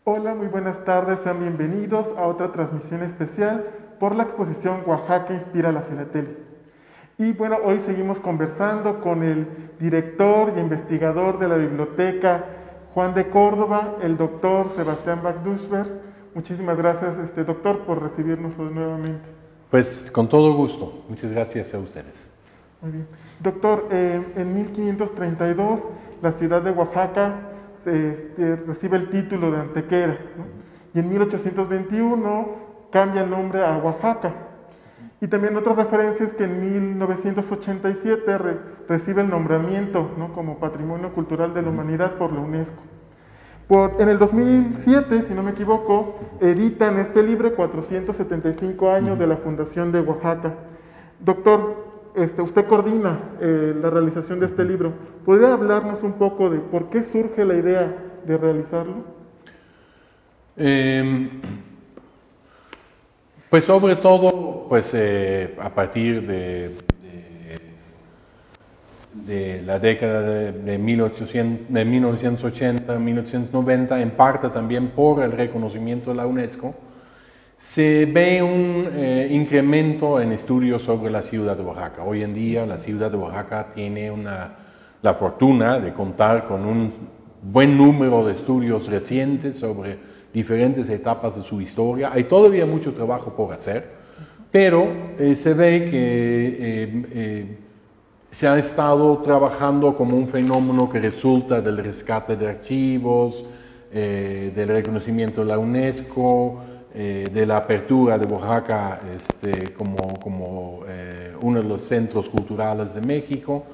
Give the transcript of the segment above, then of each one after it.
Hola, muy buenas tardes, sean bienvenidos a otra transmisión especial por la exposición Oaxaca Inspira la Filatelia. Y bueno, hoy seguimos conversando con el director y investigador de la biblioteca Juan de Córdoba, el doctor Sebastián Bagdushver. Muchísimas gracias, doctor, por recibirnos hoy nuevamente. Pues con todo gusto. Muchas gracias a ustedes. Muy bien. Doctor, en 1532 la ciudad de Oaxaca recibe el título de Antequera, ¿no? Y en 1821 cambia el nombre a Oaxaca. Y también otra referencia es que en 1987 recibe el nombramiento, ¿no?, como Patrimonio Cultural de la Humanidad por la UNESCO. En el 2007, si no me equivoco, editan este libro 475 años de la fundación de Oaxaca. Doctor, usted coordina la realización de este libro. ¿Podría hablarnos un poco de por qué surge la idea de realizarlo? Pues sobre todo, pues a partir de la década de 1980, 1990, en parte también por el reconocimiento de la UNESCO, se ve un incremento en estudios sobre la ciudad de Oaxaca. Hoy en día la ciudad de Oaxaca tiene la fortuna de contar con un buen número de estudios recientes sobre diferentes etapas de su historia. Hay todavía mucho trabajo por hacer, pero se ve que se ha estado trabajando como un fenómeno que resulta del rescate de archivos, del reconocimiento de la UNESCO, de la apertura de Oaxaca como uno de los centros culturales de México.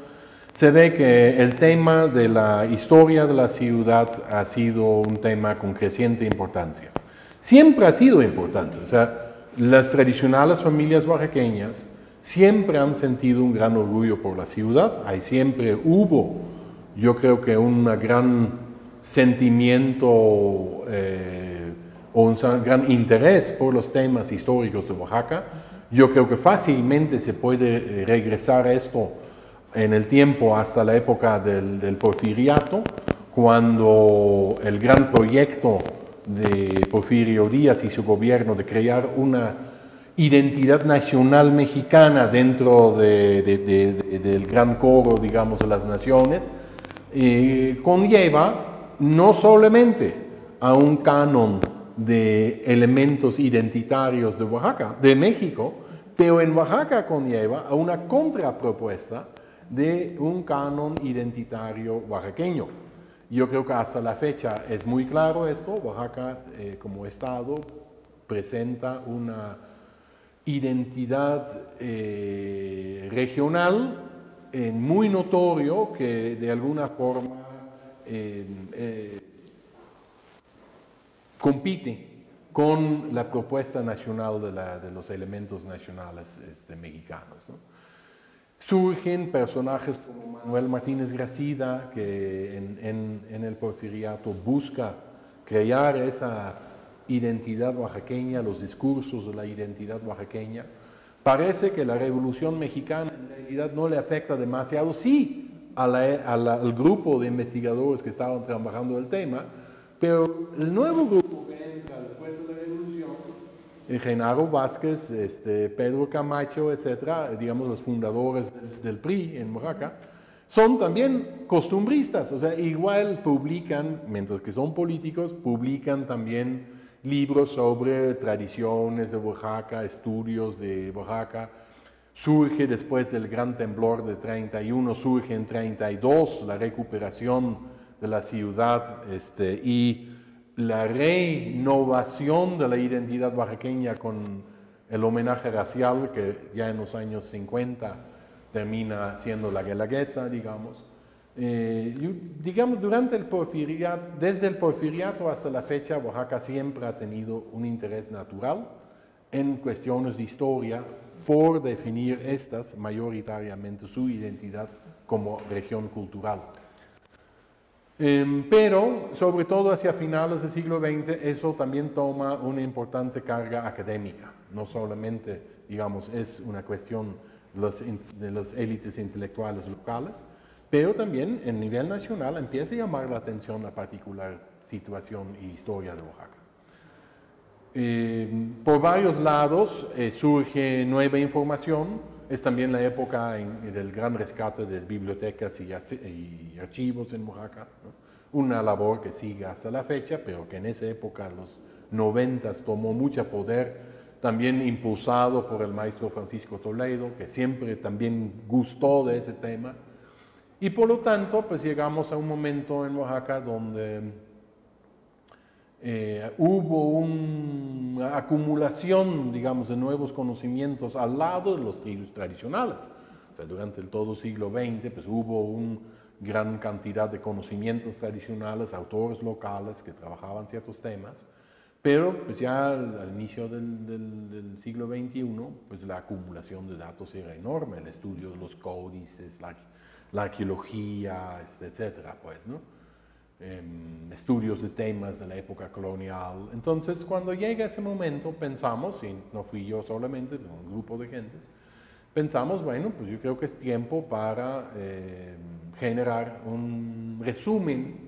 Se ve que el tema de la historia de la ciudad ha sido un tema con creciente importancia. Siempre ha sido importante, o sea, las tradicionales familias oaxaqueñas siempre han sentido un gran orgullo por la ciudad, siempre hubo, yo creo que un gran sentimiento o un gran interés por los temas históricos de Oaxaca. Yo creo que fácilmente se puede regresar a esto en el tiempo hasta la época del Porfiriato, cuando el gran proyecto de Porfirio Díaz y su gobierno de crear una identidad nacional mexicana dentro del gran coro, digamos, de las naciones, conlleva no solamente a un canon de elementos identitarios de Oaxaca, de México, pero en Oaxaca conlleva a una contrapropuesta de un canon identitario oaxaqueño. Yo creo que hasta la fecha es muy claro esto. Oaxaca como estado presenta una identidad regional muy notorio que de alguna forma compite con la propuesta nacional de los elementos nacionales mexicanos, ¿no? Surgen personajes como Manuel Martínez Gracida, que en el Porfiriato busca crear esa identidad oaxaqueña, los discursos de la identidad oaxaqueña. Parece que la Revolución Mexicana en realidad no le afecta demasiado, sí, al grupo de investigadores que estaban trabajando el tema, pero el nuevo grupo que entra después de la Revolución, Genaro Vázquez, Pedro Camacho, etcétera, digamos los fundadores del PRI en Oaxaca, son también costumbristas, o sea, igual publican, mientras que son políticos, publican también libros sobre tradiciones de Oaxaca, estudios de Oaxaca. Surge después del gran temblor de 31, surge en 32 la recuperación de la ciudad y la renovación de la identidad oaxaqueña con el homenaje racial que ya en los años 50 termina siendo la Guelaguetza, digamos. Digamos, desde el Porfiriato hasta la fecha, Oaxaca siempre ha tenido un interés natural en cuestiones de historia por definir estas mayoritariamente su identidad como región cultural. Pero, sobre todo hacia finales del siglo XX, eso también toma una importante carga académica. No solamente, digamos, es una cuestión de las élites intelectuales locales, pero también en nivel nacional empieza a llamar la atención la particular situación y historia de Oaxaca. Por varios lados surge nueva información. Es también la época del gran rescate de bibliotecas y archivos en Oaxaca, ¿no? Una labor que sigue hasta la fecha, pero que en esa época, los 90, tomó mucho poder, también impulsado por el maestro Francisco Toledo, que siempre también gustó de ese tema. Y por lo tanto, pues llegamos a un momento en Oaxaca donde hubo una acumulación, digamos, de nuevos conocimientos al lado de los tradicionales. O sea, durante todo el siglo XX, pues hubo una gran cantidad de conocimientos tradicionales, autores locales que trabajaban ciertos temas, pero pues ya al inicio del siglo XXI, pues la acumulación de datos era enorme, el estudio de los códices, la arqueología, etcétera, pues, ¿no? Estudios de temas de la época colonial. Entonces, cuando llega ese momento, pensamos, y no fui yo solamente, sino un grupo de gentes, pensamos, bueno, pues yo creo que es tiempo para generar un resumen,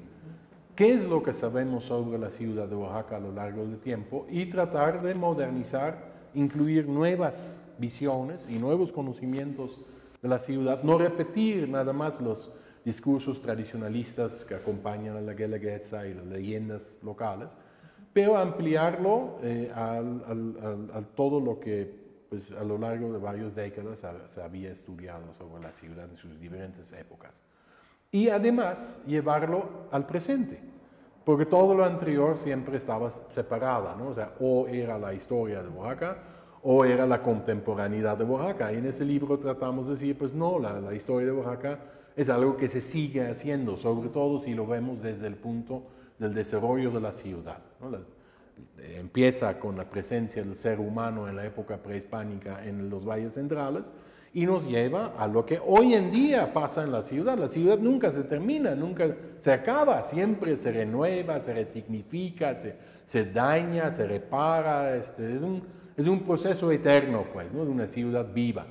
qué es lo que sabemos sobre la ciudad de Oaxaca a lo largo del tiempo, y tratar de modernizar, incluir nuevas visiones y nuevos conocimientos de la ciudad, no repetir nada más los discursos tradicionalistas que acompañan a la Guelaguetza y las leyendas locales, pero ampliarlo a todo lo que pues, a lo largo de varias décadas se había estudiado sobre la ciudad en sus diferentes épocas. Y además llevarlo al presente, porque todo lo anterior siempre estaba separada, ¿no? O sea, o era la historia de Oaxaca, o era la contemporaneidad de Oaxaca. Y en ese libro tratamos de decir, pues no, la historia de Oaxaca es algo que se sigue haciendo, sobre todo si lo vemos desde el punto del desarrollo de la ciudad, ¿no? Empieza con la presencia del ser humano en la época prehispánica en los valles centrales y nos lleva a lo que hoy en día pasa en la ciudad. La ciudad nunca se termina, nunca se acaba, siempre se renueva, se resignifica, se daña, se repara. Es un proceso eterno, pues, ¿no? De una ciudad viva.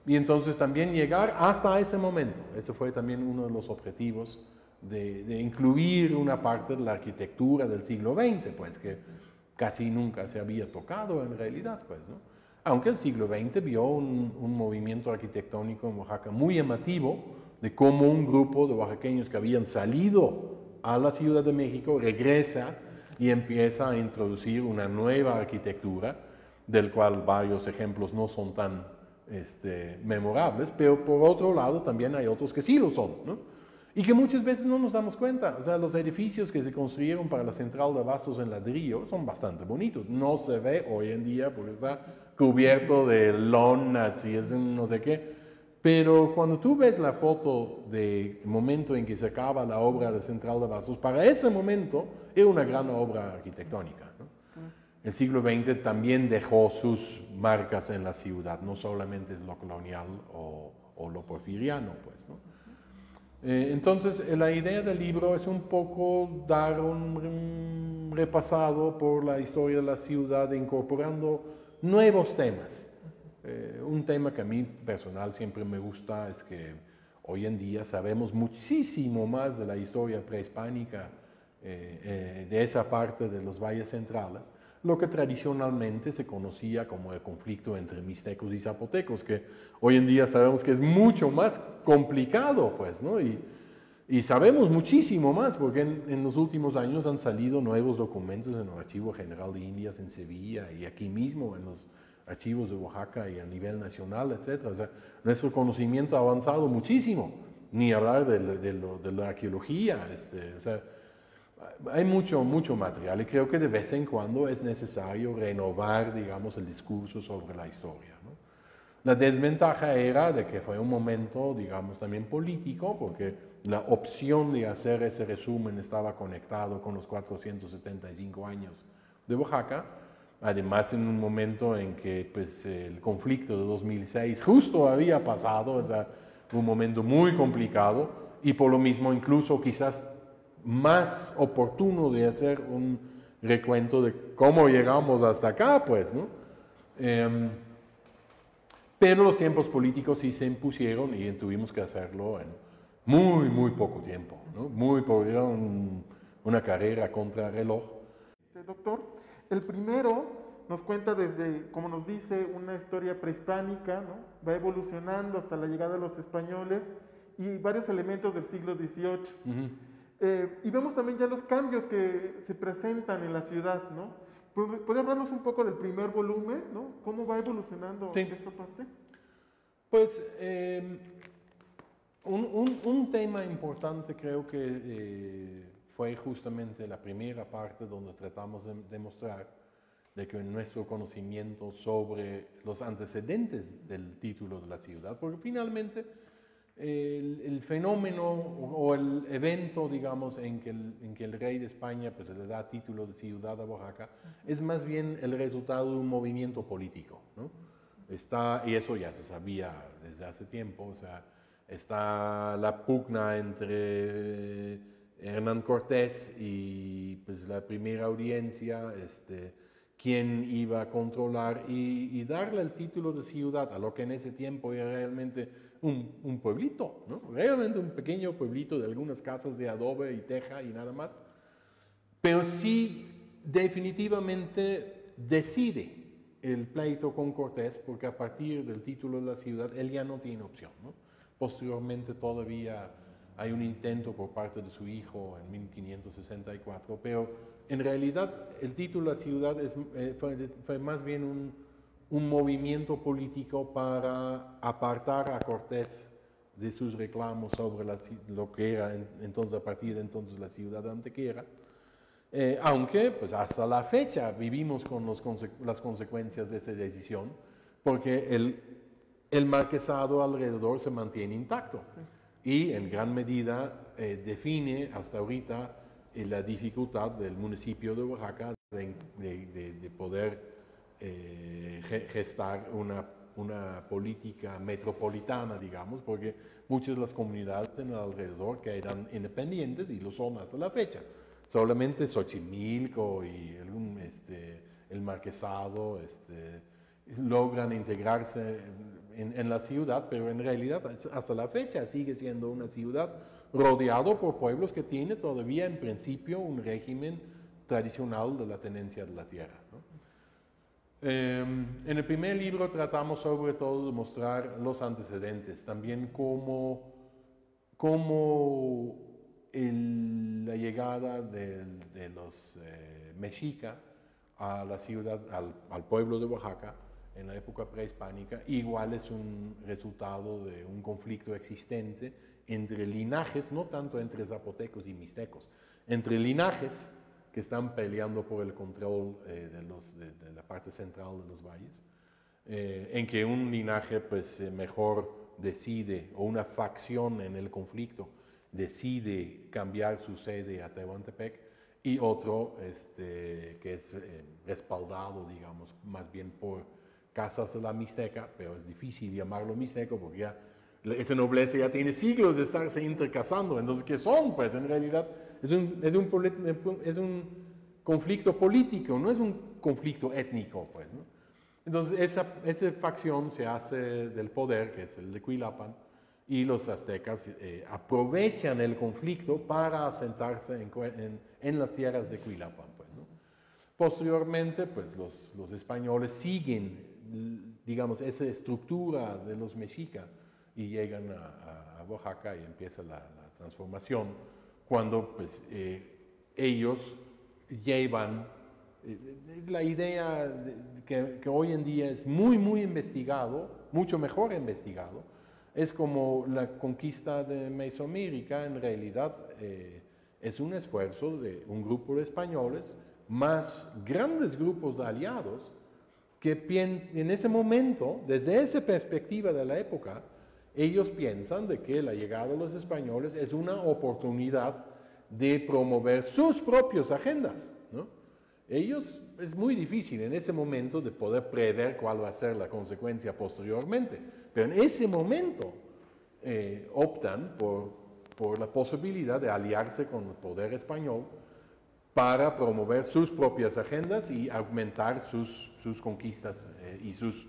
Y entonces también llegar hasta ese momento. Ese fue también uno de los objetivos de incluir una parte de la arquitectura del siglo XX, pues, que casi nunca se había tocado en realidad, pues, ¿no? Aunque el siglo XX vio un movimiento arquitectónico en Oaxaca muy llamativo, de cómo un grupo de oaxaqueños que habían salido a la Ciudad de México regresa y empieza a introducir una nueva arquitectura, del cual varios ejemplos no son tan memorables, pero por otro lado también hay otros que sí lo son, ¿no? Y que muchas veces no nos damos cuenta. O sea, los edificios que se construyeron para la central de abastos en ladrillo son bastante bonitos. No se ve hoy en día porque está cubierto de lonas y es un no sé qué. Pero cuando tú ves la foto del momento en que se acaba la obra de central de abastos, para ese momento era una gran obra arquitectónica, ¿no? El siglo XX también dejó sus marcas en la ciudad, no solamente es lo colonial o lo porfiriano, pues, ¿no? Entonces, la idea del libro es un poco dar un repasado por la historia de la ciudad, incorporando nuevos temas. Un tema que a mí personal siempre me gusta es que hoy en día sabemos muchísimo más de la historia prehispánica de esa parte de los valles centrales, lo que tradicionalmente se conocía como el conflicto entre mixtecos y zapotecos, que hoy en día sabemos que es mucho más complicado, pues, ¿no? Y sabemos muchísimo más, porque en los últimos años han salido nuevos documentos en el Archivo General de Indias en Sevilla y aquí mismo en los archivos de Oaxaca y a nivel nacional, etc. O sea, nuestro conocimiento ha avanzado muchísimo, ni hablar de la arqueología, o sea, hay mucho material y creo que de vez en cuando es necesario renovar, digamos, el discurso sobre la historia, ¿no? La desventaja era de que fue un momento, digamos, también político, porque la opción de hacer ese resumen estaba conectado con los 475 años de Oaxaca, además en un momento en que pues, el conflicto de 2006 justo había pasado, o sea, un momento muy complicado y por lo mismo incluso quizás más oportuno de hacer un recuento de cómo llegamos hasta acá, pues, ¿no? Pero los tiempos políticos sí se impusieron y tuvimos que hacerlo en muy poco tiempo, ¿no? Eran una carrera contra reloj. Doctor, el primero nos cuenta desde, como nos dice, una historia prehispánica, ¿no? Va evolucionando hasta la llegada de los españoles y varios elementos del siglo XVIII. Y vemos también ya los cambios que se presentan en la ciudad, ¿no? ¿Puede hablarnos un poco del primer volumen, ¿no? ¿Cómo va evolucionando esta parte? Pues un tema importante creo que fue justamente la primera parte donde tratamos de demostrar de que nuestro conocimiento sobre los antecedentes del título de la ciudad, porque finalmente el fenómeno o el evento, digamos, en que el rey de España pues, le da título de ciudad a Oaxaca, es más bien el resultado de un movimiento político, ¿no? Y eso ya se sabía desde hace tiempo, o sea, está la pugna entre Hernán Cortés y pues, la primera audiencia, quién iba a controlar y darle el título de ciudad a lo que en ese tiempo era realmente un pueblito, ¿no? Realmente un pequeño pueblito de algunas casas de adobe y teja y nada más. Pero sí definitivamente decide el pleito con Cortés porque a partir del título de la ciudad él ya no tiene opción, ¿no? Posteriormente todavía hay un intento por parte de su hijo en 1564, pero en realidad el título de la ciudad fue más bien un movimiento político para apartar a Cortés de sus reclamos sobre lo que era entonces, a partir de entonces la ciudad de Antequera, aunque pues hasta la fecha vivimos con las consecuencias de esa decisión, porque el marquesado alrededor se mantiene intacto. Y en gran medida define hasta ahorita la dificultad del municipio de Oaxaca de poder gestar una política metropolitana, digamos, porque muchas de las comunidades en el alrededor que eran independientes y lo son hasta la fecha. Solamente Xochimilco y el marquesado logran integrarse en la ciudad, pero en realidad hasta la fecha sigue siendo una ciudad rodeado por pueblos que tiene todavía en principio un régimen tradicional de la tenencia de la tierra, ¿no? En el primer libro tratamos sobre todo de mostrar los antecedentes, también cómo la llegada de los mexica a la ciudad, al pueblo de Oaxaca, en la época prehispánica, igual es un resultado de un conflicto existente entre linajes, no tanto entre zapotecos y mixtecos, entre linajes que están peleando por el control de la parte central de los valles, en que un linaje pues mejor decide, o una facción en el conflicto decide cambiar su sede a Tehuantepec, y otro que es respaldado, digamos, más bien por casas de la Mixteca, pero es difícil llamarlo mixteco porque ya esa nobleza ya tiene siglos de estarse intercasando. Entonces, ¿qué son? Pues en realidad es un conflicto político, no es un conflicto étnico, pues, ¿no? Entonces, esa facción se hace del poder, que es el de Cuilapan, y los aztecas aprovechan el conflicto para asentarse en las tierras de Cuilapan, pues, ¿no? Posteriormente, pues los españoles siguen, digamos, esa estructura de los mexicas y llegan a Oaxaca y empieza la transformación, cuando pues, ellos llevan la idea que hoy en día es muy, muy investigado, mucho mejor investigado, es como la conquista de Mesoamérica, en realidad es un esfuerzo de un grupo de españoles más grandes grupos de aliados que en ese momento, desde esa perspectiva de la época, ellos piensan de que la llegada de los españoles es una oportunidad de promover sus propias agendas, ¿no? Ellos, es muy difícil en ese momento de poder prever cuál va a ser la consecuencia posteriormente, pero en ese momento optan por la posibilidad de aliarse con el poder español para promover sus propias agendas y aumentar sus conquistas y sus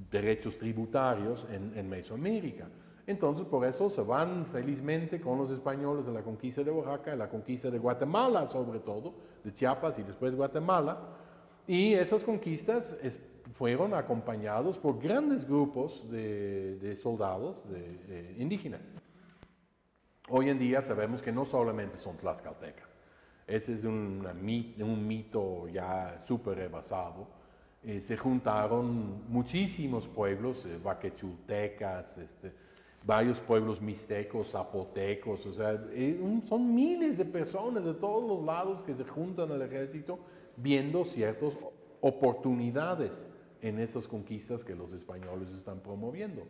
derechos tributarios en Mesoamérica. Entonces, por eso se van felizmente con los españoles a la conquista de Oaxaca, a la conquista de Guatemala sobre todo, de Chiapas y después Guatemala, y esas conquistas fueron acompañados por grandes grupos de soldados indígenas. Hoy en día sabemos que no solamente son tlaxcaltecas, ese es un mito ya súper rebasado. Se juntaron muchísimos pueblos, vaquechultecas, varios pueblos mixtecos, zapotecos, o sea, son miles de personas de todos los lados que se juntan al ejército viendo ciertas oportunidades en esas conquistas que los españoles están promoviendo.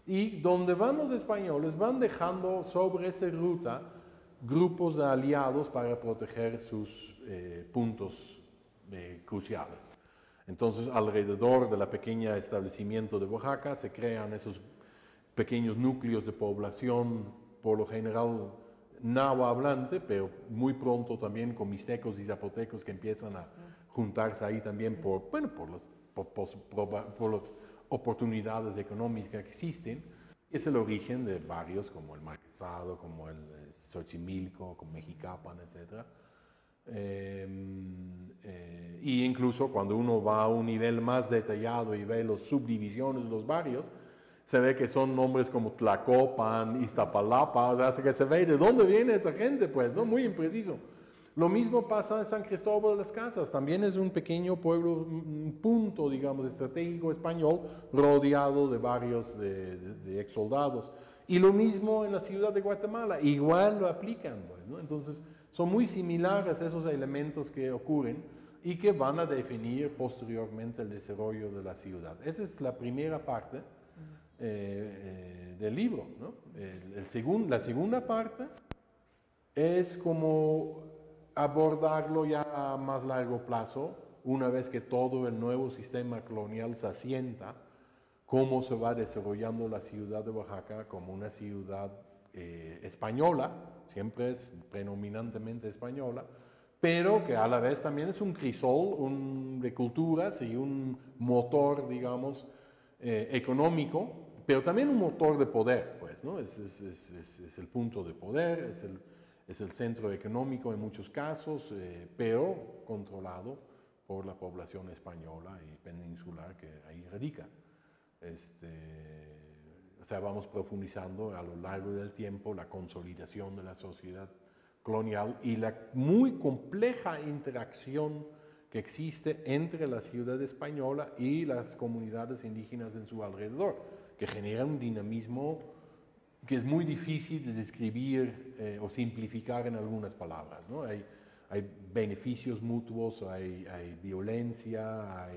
Y donde van los españoles van dejando sobre esa ruta grupos de aliados para proteger sus puntos cruciales. Entonces, alrededor del pequeño establecimiento de Oaxaca se crean esos pequeños núcleos de población, por lo general náhuatl hablante, pero muy pronto también con mixtecos y zapotecos que empiezan a juntarse ahí también por las oportunidades económicas que existen. Es el origen de barrios como el Marquesado, como el Xochimilco, como Mexicapan, etc. Y incluso cuando uno va a un nivel más detallado y ve las subdivisiones de los barrios, se ve que son nombres como Tlacopan, Iztapalapa, o sea, que se ve de dónde viene esa gente, pues, ¿no? Muy impreciso. Lo mismo pasa en San Cristóbal de las Casas, también es un pequeño pueblo, un punto, digamos, estratégico español, rodeado de barrios de ex soldados. Y lo mismo en la ciudad de Guatemala, igual lo aplican, pues, ¿no? Entonces, son muy similares esos elementos que ocurren y que van a definir posteriormente el desarrollo de la ciudad. Esa es la primera parte del libro, ¿no? La segunda parte es como abordarlo ya a más largo plazo, una vez que todo el nuevo sistema colonial se asienta, cómo se va desarrollando la ciudad de Oaxaca como una ciudad española, siempre es predominantemente española, pero que a la vez también es un crisol de culturas y un motor, digamos, económico, pero también un motor de poder, pues, ¿no? Es el punto de poder, es el centro económico en muchos casos, pero controlado por la población española y peninsular que ahí radica. O sea, vamos profundizando a lo largo del tiempo la consolidación de la sociedad colonial y la muy compleja interacción que existe entre la ciudad española y las comunidades indígenas en su alrededor, que genera un dinamismo que es muy difícil de describir o simplificar en algunas palabras, ¿no? Hay beneficios mutuos, hay violencia,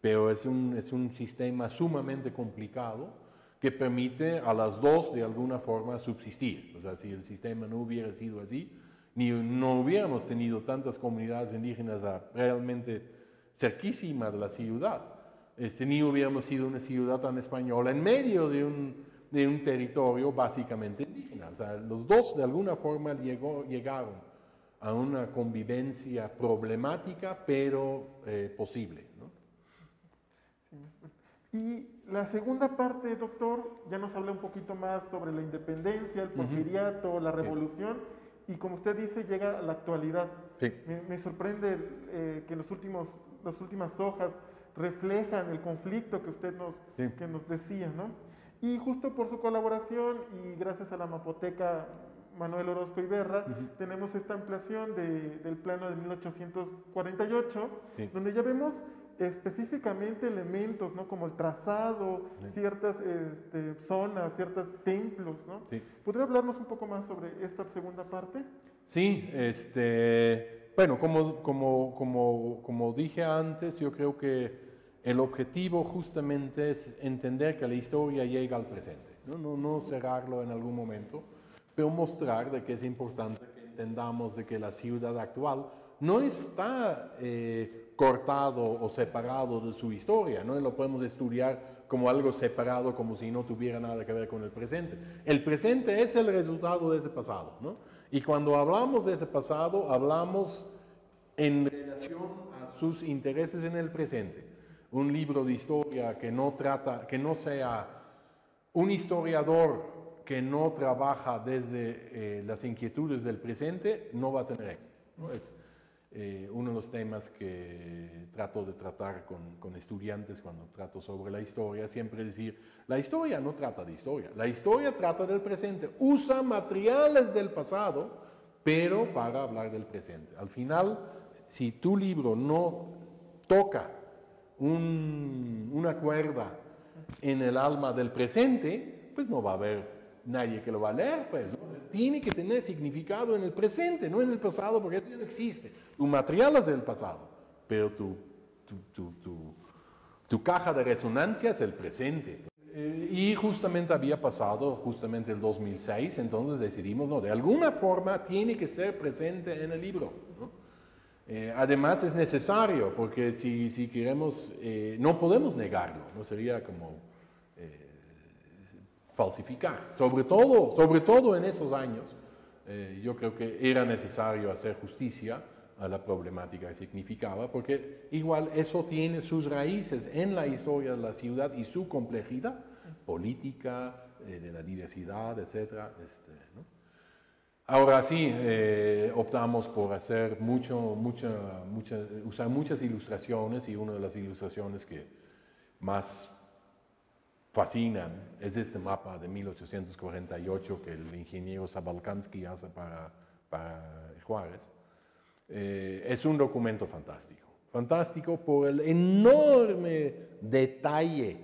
pero es un sistema sumamente complicado que permite a las dos de alguna forma subsistir. O sea, si el sistema no hubiera sido así, no hubiéramos tenido tantas comunidades indígenas realmente cerquísimas de la ciudad, ni hubiéramos sido una ciudad tan española en medio de un territorio básicamente indígena. O sea, los dos de alguna forma llegaron a una convivencia problemática, pero posible, ¿no? Y la segunda parte, doctor, ya nos habla un poquito más sobre la independencia, el porfiriato, la revolución, y como usted dice, llega a la actualidad. Sí. Me sorprende que las últimas hojas reflejan el conflicto que usted que nos decía, ¿no? Y justo por su colaboración y gracias a la mapoteca Manuel Orozco Iberra, tenemos esta ampliación del plano de 1848, donde ya vemos específicamente elementos, ¿no? Como el trazado, ciertas zonas, ciertos templos, ¿no? ¿Podría hablarnos un poco más sobre esta segunda parte? Sí, bueno, como dije antes, yo creo que el objetivo justamente es entender que la historia llega al presente, no cerrarlo en algún momento, pero mostrar de que es importante que entendamos de que la ciudad actual no está cortado o separado de su historia, no lo podemos estudiar como algo separado, como si no tuviera nada que ver con el presente. El presente es el resultado de ese pasado, ¿no? Y cuando hablamos de ese pasado, hablamos en relación a sus intereses en el presente. Un libro de historia que no sea un historiador que no trabaja desde las inquietudes del presente no va a tener éxito, ¿no? Es uno de los temas que trato de tratar con estudiantes cuando trato sobre la historia, siempre decir, la historia no trata de historia, la historia trata del presente, usa materiales del pasado, pero para hablar del presente. Al final, si tu libro no toca una cuerda en el alma del presente, pues no va a haber nadie que lo va a leer, pues, ¿no? Tiene que tener significado en el presente, no en el pasado, porque eso ya no existe. Tu material es del pasado, pero tu caja de resonancia es el presente. Y justamente había pasado, justamente el 2006, entonces decidimos, no, de alguna forma tiene que ser presente en el libro, ¿no? Además es necesario, porque si queremos, no podemos negarlo, no sería como falsificar. Sobre todo en esos años, yo creo que era necesario hacer justicia a la problemática que significaba, porque igual eso tiene sus raíces en la historia de la ciudad y su complejidad política, de la diversidad, etc. ¿no? Ahora sí, optamos por hacer usar muchas ilustraciones, y una de las ilustraciones que más fascinan es este mapa de 1848 que el ingeniero Zabalkansky hace para Juárez. Es un documento fantástico, fantástico por el enorme detalle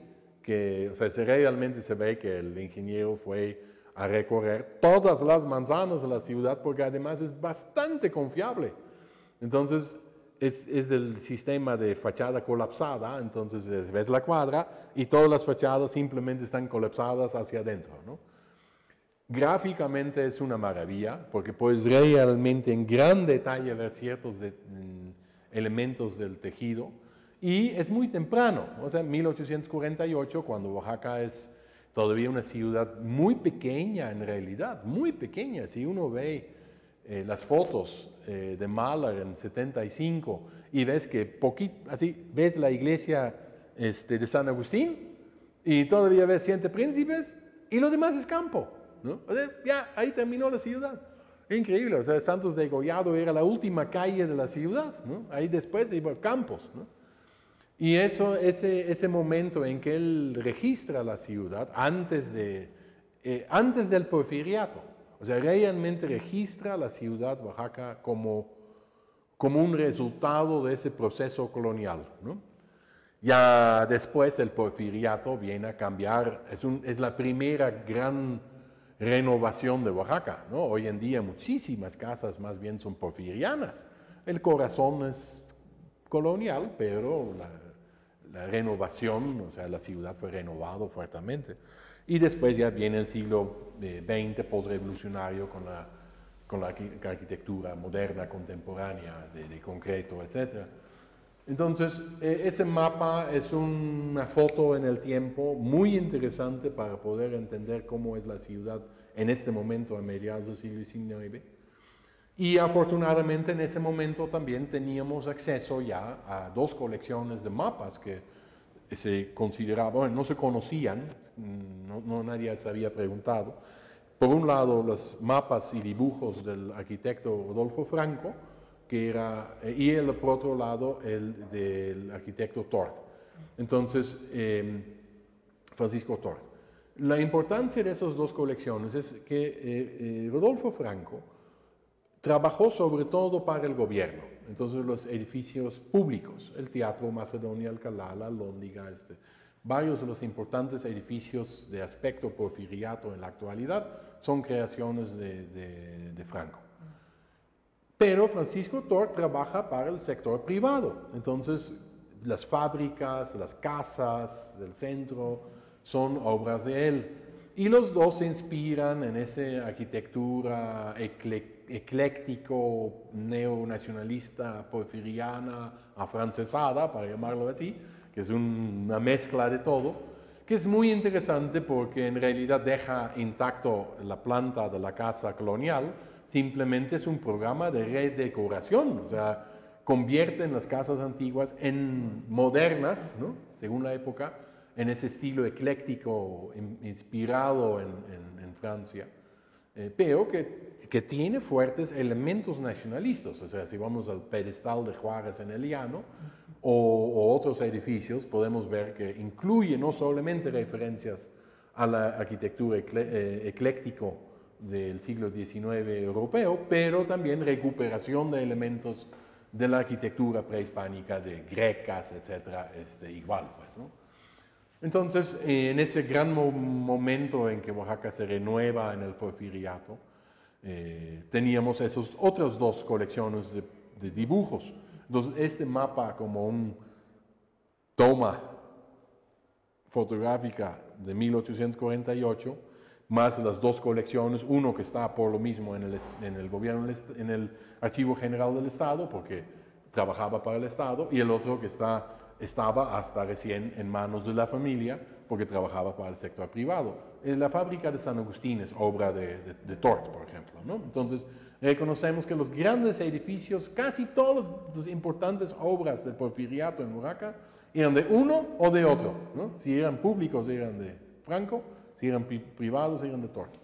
que, o sea, realmente se ve que el ingeniero fue a recorrer todas las manzanas de la ciudad, porque además es bastante confiable. Entonces, es el sistema de fachada colapsada, entonces ves la cuadra y todas las fachadas simplemente están colapsadas hacia adentro, ¿no? Gráficamente es una maravilla, porque puedes realmente en gran detalle ver ciertos elementos del tejido, y es muy temprano, o sea, 1848, cuando Oaxaca es todavía una ciudad muy pequeña en realidad, muy pequeña. Si uno ve las fotos de Mahler en 75 y ves que así ves la iglesia de San Agustín y todavía ves Siete Príncipes y lo demás es campo, ¿no? O sea, ya ahí terminó la ciudad. Increíble, o sea, Santos de Gollado era la última calle de la ciudad, ¿no? Ahí después iba campos, ¿no? Y ese momento en que él registra la ciudad antes del porfiriato, o sea, realmente registra la ciudad Oaxaca como un resultado de ese proceso colonial, ¿no? Ya después el porfiriato viene a cambiar, es la primera gran renovación de Oaxaca, ¿no? Hoy en día muchísimas casas más bien son porfirianas. El corazón es colonial, pero la renovación, o sea, la ciudad fue renovada fuertemente. Y después ya viene el siglo XX, postrevolucionario, con la arquitectura moderna, contemporánea, de concreto, etc. Entonces, ese mapa es una foto en el tiempo muy interesante para poder entender cómo es la ciudad en este momento, a mediados del siglo XIX. Y afortunadamente en ese momento también teníamos acceso ya a dos colecciones de mapas que se consideraban, bueno, no se conocían, nadie se había preguntado. Por un lado, los mapas y dibujos del arquitecto Rodolfo Franco, y por otro lado, el del arquitecto Tort. Entonces, Francisco Tort. La importancia de esas dos colecciones es que Rodolfo Franco trabajó sobre todo para el gobierno, entonces los edificios públicos, el Teatro Macedonia Alcalá, la Alhóndiga, varios de los importantes edificios de aspecto porfiriato en la actualidad son creaciones de Franco. Pero Francisco Tort trabaja para el sector privado, entonces las fábricas, las casas del centro son obras de él. Y los dos se inspiran en esa arquitectura ecléctico, neonacionalista, porfiriana, afrancesada, para llamarlo así, que es una mezcla de todo, que es muy interesante porque en realidad deja intacto la planta de la casa colonial, simplemente es un programa de redecoración, o sea, convierten las casas antiguas en modernas, ¿no? Según la época, en ese estilo ecléctico inspirado en Francia, pero que tiene fuertes elementos nacionalistas. O sea, si vamos al pedestal de Juárez en el Llano o otros edificios, podemos ver que incluye no solamente referencias a la arquitectura ecléctico del siglo XIX europeo, pero también recuperación de elementos de la arquitectura prehispánica, de grecas, etcétera, igual, pues, ¿no? Entonces, en ese gran momento en que Oaxaca se renueva en el Porfiriato, teníamos esas otras dos colecciones de dibujos. Entonces, este mapa como un toma fotográfica de 1848, más las dos colecciones, uno que está por lo mismo en el gobierno, en el Archivo General del Estado, porque trabajaba para el Estado, y el otro que estaba hasta recién en manos de la familia, porque trabajaba para el sector privado. La fábrica de San Agustín es obra de Tort, por ejemplo, ¿no? Entonces, reconocemos que los grandes edificios, casi todas las importantes obras del Porfiriato en Oaxaca, eran de uno o de otro, ¿no? Si eran públicos, eran de Franco; si eran privados, eran de Tort.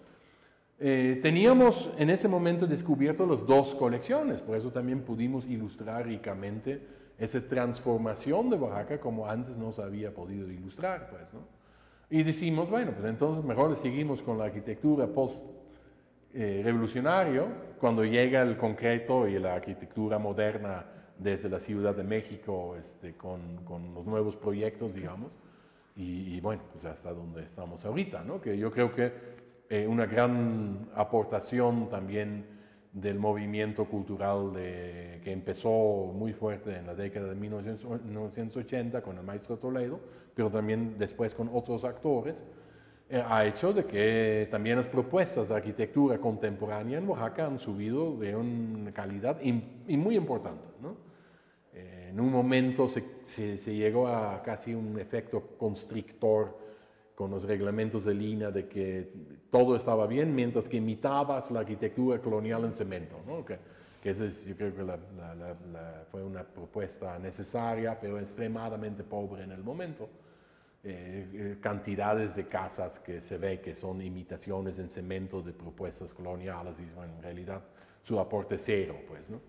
Teníamos en ese momento descubierto las dos colecciones, por eso también pudimos ilustrar ricamente esa transformación de Oaxaca como antes no se había podido ilustrar, pues, ¿no? Y decimos, bueno, pues entonces mejor seguimos con la arquitectura post-revolucionario, cuando llega el concreto y la arquitectura moderna desde la Ciudad de México, con los nuevos proyectos, digamos, y bueno, pues hasta donde estamos ahorita, ¿no? Que yo creo que una gran aportación también del movimiento cultural que empezó muy fuerte en la década de 1980 con el maestro Toledo, pero también después con otros actores, ha hecho de que también las propuestas de arquitectura contemporánea en Oaxaca han subido de una calidad muy importante, ¿no? En un momento se llegó a casi un efecto constrictor con los reglamentos de Lina de que todo estaba bien, mientras que imitabas la arquitectura colonial en cemento, ¿no? Que eso yo creo que fue una propuesta necesaria, pero extremadamente pobre en el momento. Cantidades de casas que se ve que son imitaciones en cemento de propuestas coloniales, y bueno, en realidad su aporte es cero, pues, ¿no?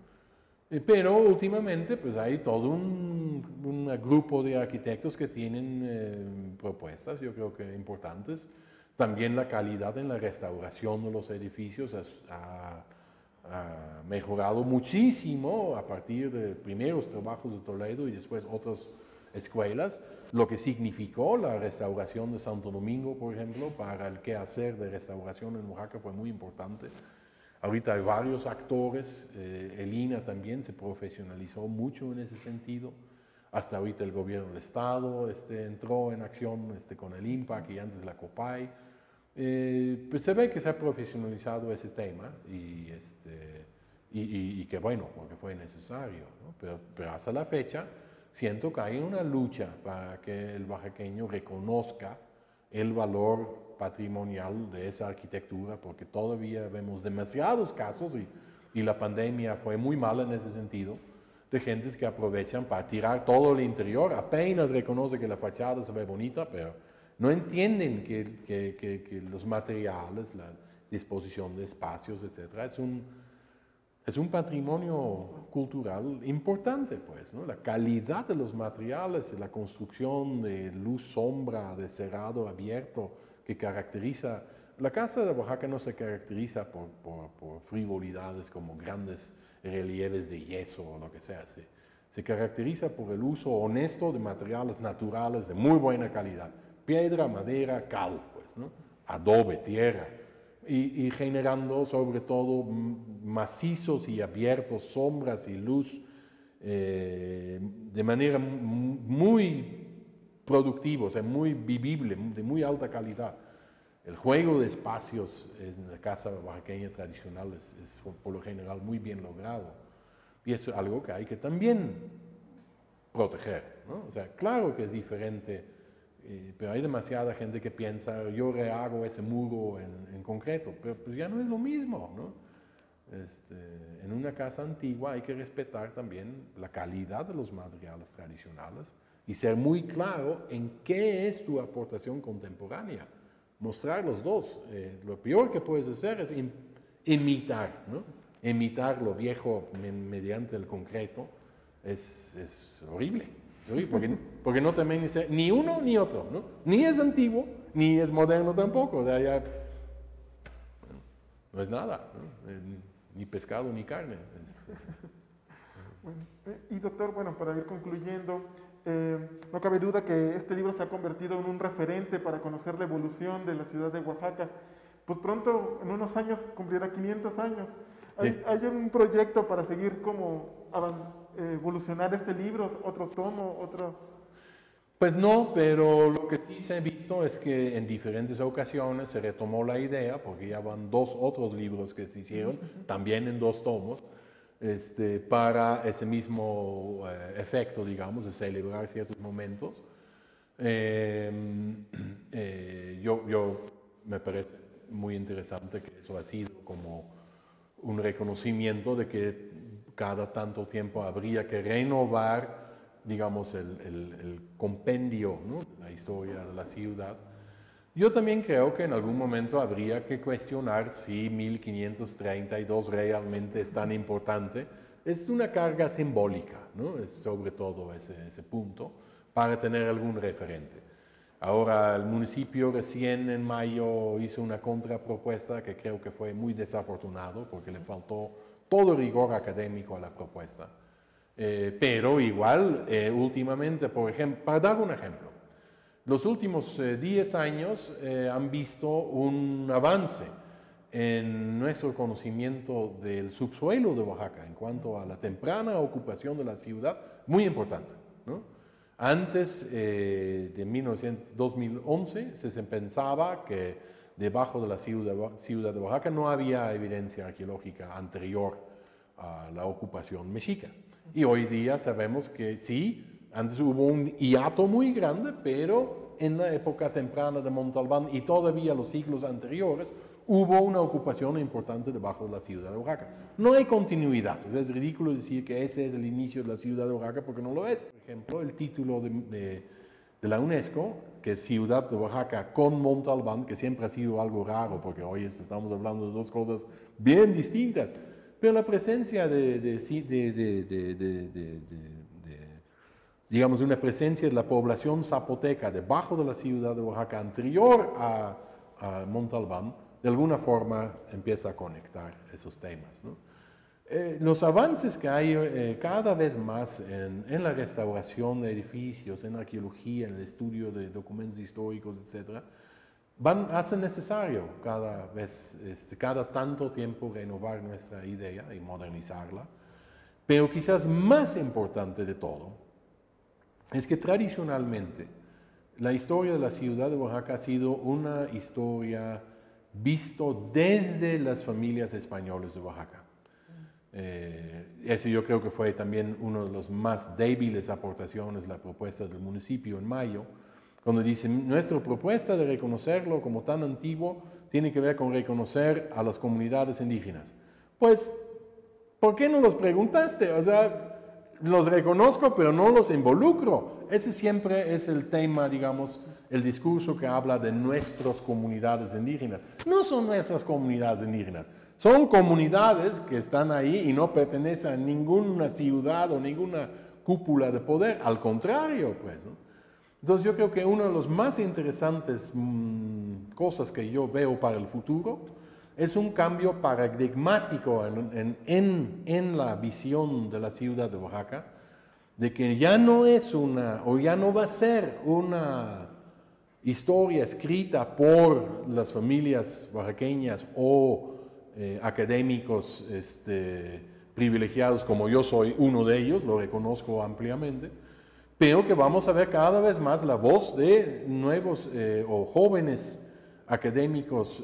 Pero últimamente pues hay todo un grupo de arquitectos que tienen propuestas, yo creo que importantes. También la calidad en la restauración de los edificios ha mejorado muchísimo a partir de primeros trabajos de Toledo y después otras escuelas, lo que significó la restauración de Santo Domingo, por ejemplo, para el quehacer de restauración en Oaxaca fue muy importante. Ahorita hay varios actores, el INA también se profesionalizó mucho en ese sentido. Hasta ahorita el gobierno del Estado entró en acción con el IMPAC y antes la COPAI. Pues se ve que se ha profesionalizado ese tema y que bueno, porque fue necesario, ¿no? Pero hasta la fecha siento que hay una lucha para que el oaxaqueño reconozca el valor patrimonial de esa arquitectura, porque todavía vemos demasiados casos, y la pandemia fue muy mala en ese sentido, de gentes que aprovechan para tirar todo el interior, apenas reconoce que la fachada se ve bonita, pero no entienden que los materiales, la disposición de espacios, etcétera, es un patrimonio cultural importante, pues, ¿no? La calidad de los materiales, la construcción de luz, sombra, de cerrado, abierto, que caracteriza. La casa de Oaxaca no se caracteriza por frivolidades como grandes relieves de yeso o lo que sea. Se caracteriza por el uso honesto de materiales naturales de muy buena calidad. Piedra, madera, cal, pues, ¿no? Adobe, tierra. Y generando sobre todo macizos y abiertos, sombras y luz de manera muy productiva, o sea, muy vivible, de muy alta calidad. El juego de espacios en la casa oaxaqueña tradicional es por lo general muy bien logrado. Y eso es algo que hay que también proteger, ¿no? O sea, claro que es diferente, pero hay demasiada gente que piensa, yo rehago ese muro en concreto, pero pues ya no es lo mismo, ¿no? En una casa antigua hay que respetar también la calidad de los materiales tradicionales y ser muy claro en qué es tu aportación contemporánea. Mostrar los dos. Lo peor que puedes hacer es imitar, ¿no? Imitar lo viejo mediante el concreto es horrible. Es horrible porque no también es ni uno ni otro, ¿no? Ni es antiguo, ni es moderno tampoco. O sea, ya no es nada, ¿no? Ni pescado ni carne. Bueno, y doctor, bueno, para ir concluyendo, no cabe duda que este libro se ha convertido en un referente para conocer la evolución de la ciudad de Oaxaca. Pues pronto, en unos años, cumplirá 500 años. ¿Hay un proyecto para seguir como evolucionar este libro, otro tomo, otro...? Pues no, pero lo que sí se ha visto es que en diferentes ocasiones se retomó la idea, porque ya van dos otros libros que se hicieron, también en 2 tomos, para ese mismo efecto, digamos, de celebrar ciertos momentos. Yo me parece muy interesante que eso ha sido como un reconocimiento de que cada tanto tiempo habría que renovar, digamos, el compendio, ¿no?, la historia de la ciudad. Yo también creo que en algún momento habría que cuestionar si 1532 realmente es tan importante. Es una carga simbólica, ¿no? Es sobre todo ese punto, para tener algún referente. Ahora, el municipio recién en mayo hizo una contrapropuesta que creo que fue muy desafortunado porque le faltó todo rigor académico a la propuesta. Pero igual, últimamente, por ejemplo, para dar un ejemplo, los últimos 10 años han visto un avance en nuestro conocimiento del subsuelo de Oaxaca en cuanto a la temprana ocupación de la ciudad, muy importante, ¿no? Antes de 2011 se pensaba que debajo de la ciudad de Oaxaca no había evidencia arqueológica anterior a la ocupación mexica. Y hoy día sabemos que sí, antes hubo un hiato muy grande, pero en la época temprana de Montalbán y todavía los siglos anteriores, hubo una ocupación importante debajo de la ciudad de Oaxaca. No hay continuidad, o sea, es ridículo decir que ese es el inicio de la ciudad de Oaxaca porque no lo es. Por ejemplo, el título de la UNESCO, que es Ciudad de Oaxaca con Montalbán, que siempre ha sido algo raro porque hoy estamos hablando de 2 cosas bien distintas, pero la presencia digamos, una presencia de la población zapoteca debajo de la ciudad de Oaxaca anterior a Montalbán, de alguna forma empieza a conectar esos temas, ¿no? Los avances que hay cada vez más en la restauración de edificios, en la arqueología, en el estudio de documentos históricos, etc., hacen necesario cada vez, cada tanto tiempo renovar nuestra idea y modernizarla. Pero quizás más importante de todo es que tradicionalmente la historia de la ciudad de Oaxaca ha sido una historia visto desde las familias españolas de Oaxaca. Ese yo creo que fue también uno de los más débiles aportaciones de la propuesta del municipio en mayo, cuando dicen, nuestra propuesta de reconocerlo como tan antiguo tiene que ver con reconocer a las comunidades indígenas. Pues, ¿por qué no los preguntaste? O sea, los reconozco, pero no los involucro. Ese siempre es el tema, digamos, el discurso que habla de nuestras comunidades indígenas. No son nuestras comunidades indígenas, son comunidades que están ahí y no pertenecen a ninguna ciudad o ninguna cúpula de poder, al contrario, pues, ¿no? Entonces yo creo que una de las más interesantes cosas que yo veo para el futuro es un cambio paradigmático en la visión de la ciudad de Oaxaca, de que ya no es o ya no va a ser una historia escrita por las familias oaxaqueñas o académicos privilegiados como yo soy uno de ellos, lo reconozco ampliamente, pero que vamos a ver cada vez más la voz de nuevos o jóvenes académicos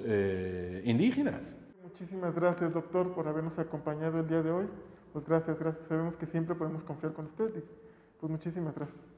indígenas. Muchísimas gracias, doctor, por habernos acompañado el día de hoy. Pues gracias. Sabemos que siempre podemos confiar con usted. Pues muchísimas gracias.